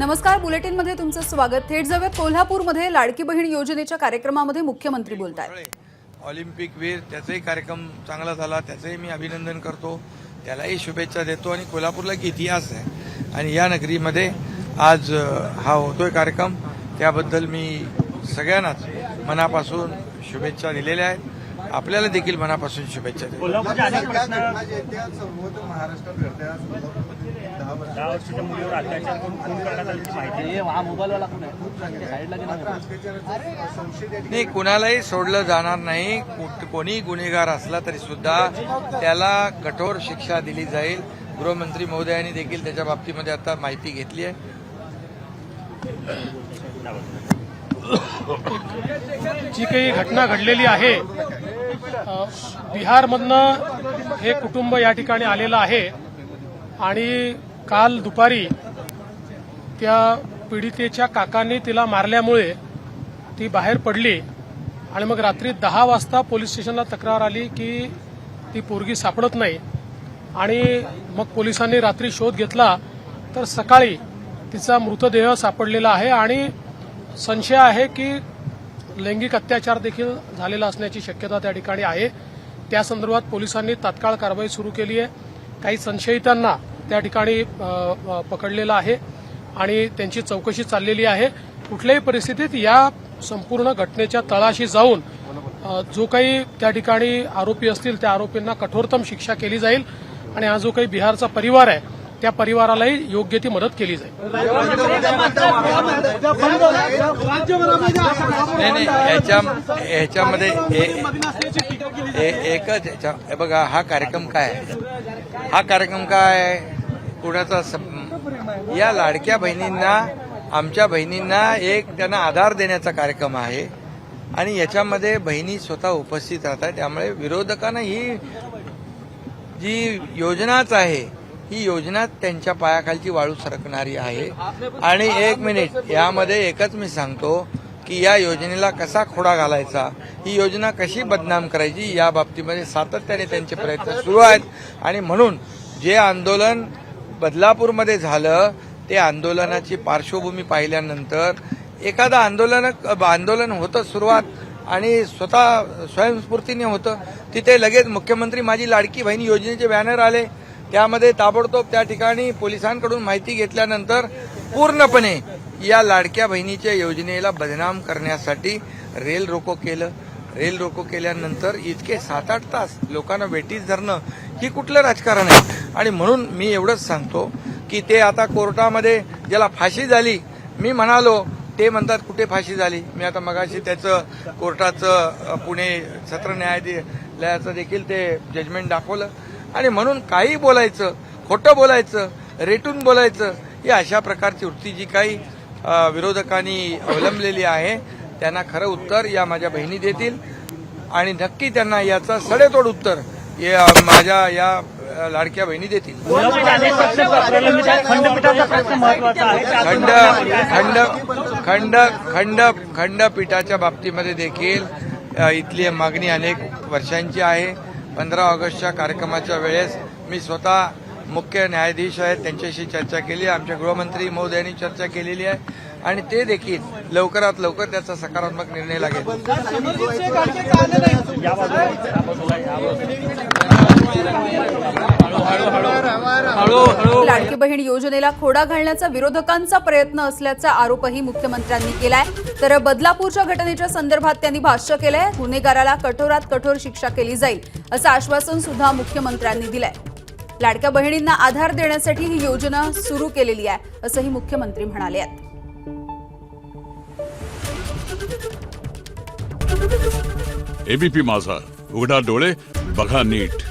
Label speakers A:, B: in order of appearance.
A: नमस्कार, बुलेटिनमध्ये तुमचं स्वागत। थेट जाऊयात कोल्हापूरमध्ये लाडकी बहीण योजनेच्या कार्यक्रमामध्ये मुख्यमंत्री बोलतायत।
B: ऑलिम्पिक वीर त्याचाही कार्यक्रम चांगला झाला, त्याचंही मी अभिनंदन करतो, त्यालाही शुभेच्छा देतो। आणि कोल्हापूरला एक इतिहास आहे आणि या नगरीमध्ये आज हा होतोय कार्यक्रम, त्याबद्दल मी सगळ्यांनाच मनापासून शुभेच्छा दिलेल्या आहेत। आपल्याला देखील मनापासून शुभेच्छा देतो। नाही, कुणालाही सोडलं जाणार नाही। कोणी गुन्हेगार असला तरी सुद्धा त्याला कठोर शिक्षा दिली जाईल। गृहमंत्री महोदयांनी देखील त्याच्या बाबतीमध्ये आता माहिती घेतली आहे।
C: जी काही घटना घडलेली आहे, बिहारमधनं हे कुटुंब या ठिकाणी आलेलं आहे आणि काल दुपारी त्या पीडितेच्या काकांनी तिला मारल्यामुळे ती बाहेर पडली आणि मग रात्री 10 वाजता पोलीस स्टेशनला तक्रार आली की ती पोरगी सापडत नाही आणि मग पोलिसांनी रात्री शोध घेतला तर सकाळी तिचा मृतदेह सापडलेला आहे आणि संशय आहे की लैंगिक अत्याचार देखील झालेला असण्याची शक्यता त्या ठिकाणी आहे। त्या संदर्भात पोलिसांनी तात्काळ कारवाई सुरू केली आहे। काही संशयितांना त्या ठिकाणी पकडलेलं आहे आणि त्यांची चौकशी चाललेली आहे। कुठल्याही परिस्थितीत या संपूर्ण घटनेच्या तळाशी जाऊन जो काही त्या ठिकाणी आरोपी असतील त्या आरोपींना कठोरतम शिक्षा केली जाईल आणि हा जो काही बिहारचा परिवार आहे त्या परिवारालाही योग्य ती मदत केली जाईल।
B: नाही, ह्याच्यामध्ये एकच बघा, हा कार्यक्रम काय आहे, कुणाचा या लाडक्या बहिणींना, आमच्या बहिणींना एक त्यांना आधार देण्याचा कार्यक्रम आहे आणि याच्यामध्ये बहिणी स्वतः उपस्थित राहतात। त्यामुळे विरोधकांना ही जी योजनाच आहे, ही योजना त्यांच्या पायाखालची वाळू सरकणारी आहे। आणि एक मिनिट, यामध्ये एकच मी सांगतो की या योजनेला कसा खोडा घालायचा, ही योजना कशी बदनाम करायची, या बाबतीमध्ये सातत्याने त्यांचे प्रयत्न सुरू आहेत। आणि म्हणून जे आंदोलन बदलापूरमध्ये झालं, ते आंदोलनाची पार्श्वभूमी पाहिल्यानंतर एखादं आंदोलन होतं सुरुवात आणि स्वतः स्वयंस्फूर्तीने होतं, तिथे लगेच मुख्यमंत्री माझी लाडकी बहीण योजनेचे बॅनर आले। त्यामध्ये ताबडतोब त्या ठिकाणी पोलिसांकडून माहिती घेतल्यानंतर पूर्णपणे या लाडक्या बहिणीच्या योजनेला बदनाम करण्यासाठी रेल रोको केलं। रेल रोको केल्यानंतर इतके 7-8 तास लोकांना वेठीस धरणं, ही कुठलं राजकारण आहे? आणि म्हणून मी एवढंच सांगतो की ते आता कोर्टामध्ये ज्याला फाशी झाली, मी म्हणालो, ते म्हणतात कुठे फाशी झाली। मी आता मगाशी त्याचं कोर्टाचं पुणे सत्र न्यायालयाचं देखील ते जजमेंट दाखवलं। आणि म्हणून काही बोलायचं, खोटं बोलायचं, रेटून बोलायचं, ही अशा प्रकारची वृत्ती जी काही विरोधकांनी अवलंबलेली आहे, त्यांना खरं उत्तर या माझ्या बहिणी देतील आणि नक्की त्यांना याचं सडेतोड उत्तर माझ्या या लाडक्या बहिणी देतील। खंडपीठाच्या बाबतीमध्ये देखील इथली मागणी अनेक वर्षांची आहे। 15 ऑगस्टच्या कार्यक्रमाच्या वेळेस मी स्वतः मुख्य न्यायाधीश आहेत त्यांच्याशी चर्चा केली, आमच्या गृहमंत्री महोदयांनी चर्चा केलेली आहे आणि ते देखील लवकरात लवकर त्याचा सकारात्मक निर्णय लागेल।
A: लाडकी बहीण योजनेला खोडा घालण्याचा विरोधकांचा प्रयत्न असल्याचा आरोपही मुख्यमंत्र्यांनी केलाय। तर बदलापूरच्या घटनेच्या संदर्भात त्यांनी भाष्य केलंय। गुन्हेगाराला कठोरात कठोर शिक्षा केली जाईल असं आश्वासन सुद्धा मुख्यमंत्र्यांनी दिलंय। लाडक्या बहिणींना आधार देण्यासाठी ही योजना सुरू केलेली आहे असंही मुख्यमंत्री म्हणाले आहेत।
D: एबीपी माझा, उघडा डोळे बघा नीट।